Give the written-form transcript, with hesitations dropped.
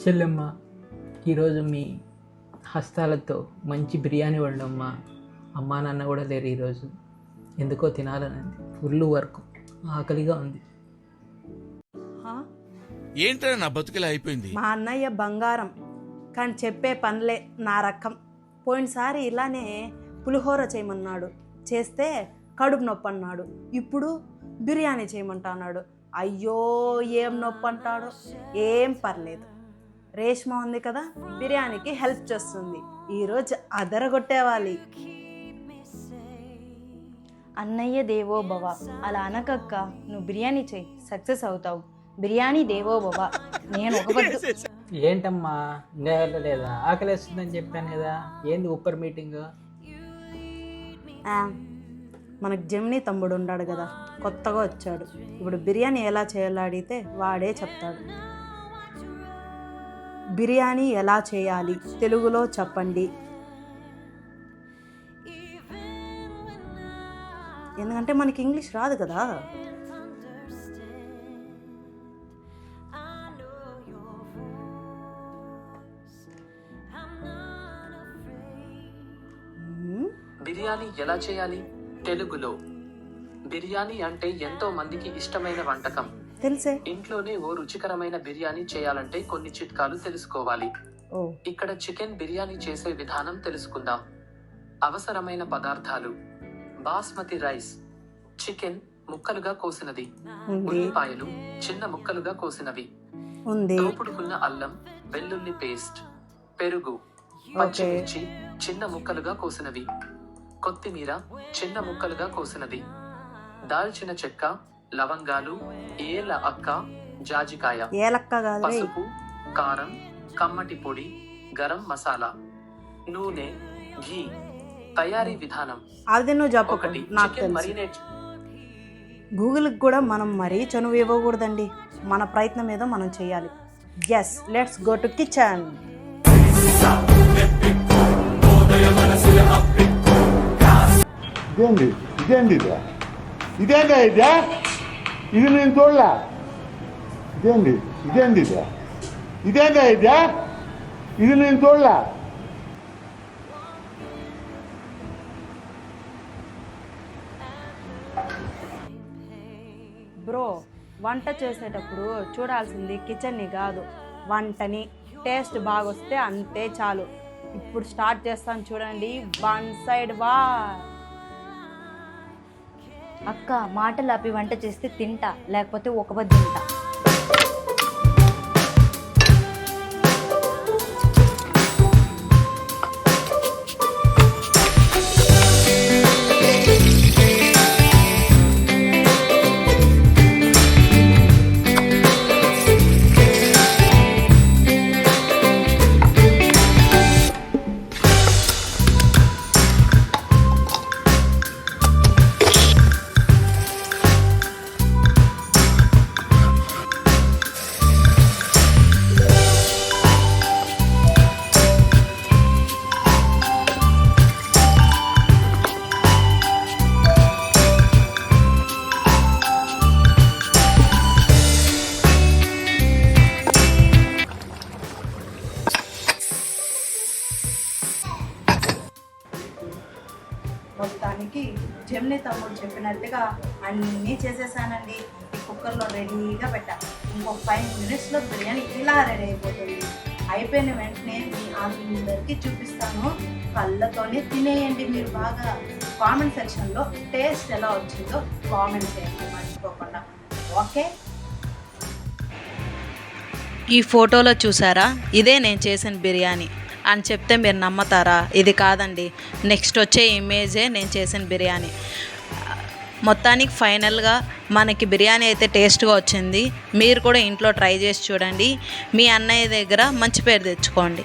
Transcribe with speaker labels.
Speaker 1: చెల్లెమ్మ, ఈరోజు మీ హస్తాలతో మంచి బిర్యానీ వండమ్మా. అమ్మా నాన్న కూడా లేరు ఈరోజు, ఎందుకో తినాలని ఫుల్ వర్క్, ఆకలిగా ఉంది.
Speaker 2: ఏంట్రా నా బతుకులా అయిపోయింది.
Speaker 3: మా అన్నయ్య బంగారం, కానీ చెప్పే పనులే నా రకం. పోయినసారి ఇలానే పులిహోర చేయమన్నాడు, చేస్తే కడుపు నొప్పి అన్నాడు. ఇప్పుడు బిర్యానీ చేయమంటున్నాడు. అయ్యో ఏం నొప్పి అంటాడు. ఏం పర్లేదు, రేష్మ ఉంది కదా, బిర్యానీకి హెల్ప్ చేస్తుంది. ఈరోజు అదరగొట్టేవాలి.
Speaker 4: అన్నయ్య దేవో భవ, అలా అనకక్క. నువ్వు బిర్యానీ చెయ్యి, సక్సెస్ అవుతావు. బిర్యానీ దేవో భవ. నేను ఒక పొద్దు.
Speaker 1: ఏంటమ్మా ఇంకా వెళ్ళలేదా? ఆకలేస్తుందని చెప్పాను కదా, ఏంది ఉప్పర్ మీటింగ్?
Speaker 3: మనకు జమినీ తమ్ముడు ఉన్నాడు కదా, కొత్తగా వచ్చాడు. ఇప్పుడు బిర్యానీ ఎలా చేయాలో అడిగితే వాడే చెప్తాడు. బిర్యానీ ఎలా చేయాలి తెలుగులో చెప్పండి. ఎందుకంటే మనకి ఇంగ్లీష్ రాదు కదా.
Speaker 5: బిర్యానీ ఎలా చేయాలి తెలుగులో? బిర్యానీ అంటే ఎంతో మందికి ఇష్టమైన వంటకం.
Speaker 3: తెలుసే.
Speaker 5: ఇంట్లోనే ఓ రుచికరమైన బిర్యానీ చేయాలంటే కొన్ని చిట్కాలు తెలుసుకోవాలి. ఇక్కడ చికెన్ బిర్యానీ చేసే విధానం తెలుసుకుందాం. అవసరమైన పదార్థాలు: బాస్మతి రైస్, చికెన్ ముక్కలుగా కోసినది, ఉల్లిపాయలు చిన్న ముక్కలుగా కోసినవి, తోపుడుకున్న అల్లం వెల్లుల్లి పేస్ట్, పెరుగు, పచ్చిమిర్చి చిన్న ముక్కలుగా కోసినవి, కొత్తిమీర చిన్న ముక్కలుగా కోసినది, దాల్చిన చెక్క, లవంగాలు, ఏల అక్క, జాజికాయ, పసుపు, కారం, కమ్మటి పొడి, గరం మసాలా, నూనె, ఘీ. తయారీ విధానం: ఒకటి, చికెన్ మరినేట్.
Speaker 3: గూగుల్కి కూడా మనం మరీ చనువు ఇవ్వకూడదండి. మన ప్రయత్నం ఏదో మనం చేయాలి. Yes, let's go to kitchen.
Speaker 6: ఇదేందా ఇది నేను చూడలా. ఇదేందా ఇది నేను చూడలా.
Speaker 3: బ్రో, వంట చేసేటప్పుడు చూడాల్సింది కిచెన్ని కాదు, వంటని. టేస్ట్ బాగొస్తే అంతే చాలు. ఇప్పుడు స్టార్ట్ చేస్తాను చూడండి. One side war.
Speaker 4: అక్క, మాటలు ఆపి వంట చేస్తే తింటా, లేకపోతే ఒక పొద్దు తింటా.
Speaker 3: మొత్తానికి జమినీ తమ్ముడు చెప్పినట్టుగా అన్నీ చేసేసానండి. ఈ కుక్కర్లో రెడీగా పెట్టా. ఇంకో 5 minutesలో బిర్యానీ ఇలా రెడీ అయిపోతుంది. అయిపోయిన వెంటనే మీ అందరికీ చూపిస్తాను. కళ్ళతోనే తినేయండి మీరు. బాగా కామెంట్ సెక్షన్లో టేస్ట్ ఎలా వచ్చిందో కామెంట్ చేయండి మర్చిపోకుండా. ఓకే, ఈ ఫోటోలో చూసారా, ఇదే నేను చేసిన బిర్యానీ అని చెప్తే మీరు నమ్మతారా? ఇది కాదండి, నెక్స్ట్ వచ్చే ఇమేజే నేను చేసిన బిర్యానీ. మొత్తానికి ఫైనల్గా మనకి బిర్యానీ అయితే టేస్ట్గా వచ్చింది. మీరు కూడా ఇంట్లో ట్రై చేసి చూడండి. మీ అన్నయ్య దగ్గర మంచి పేరు తెచ్చుకోండి.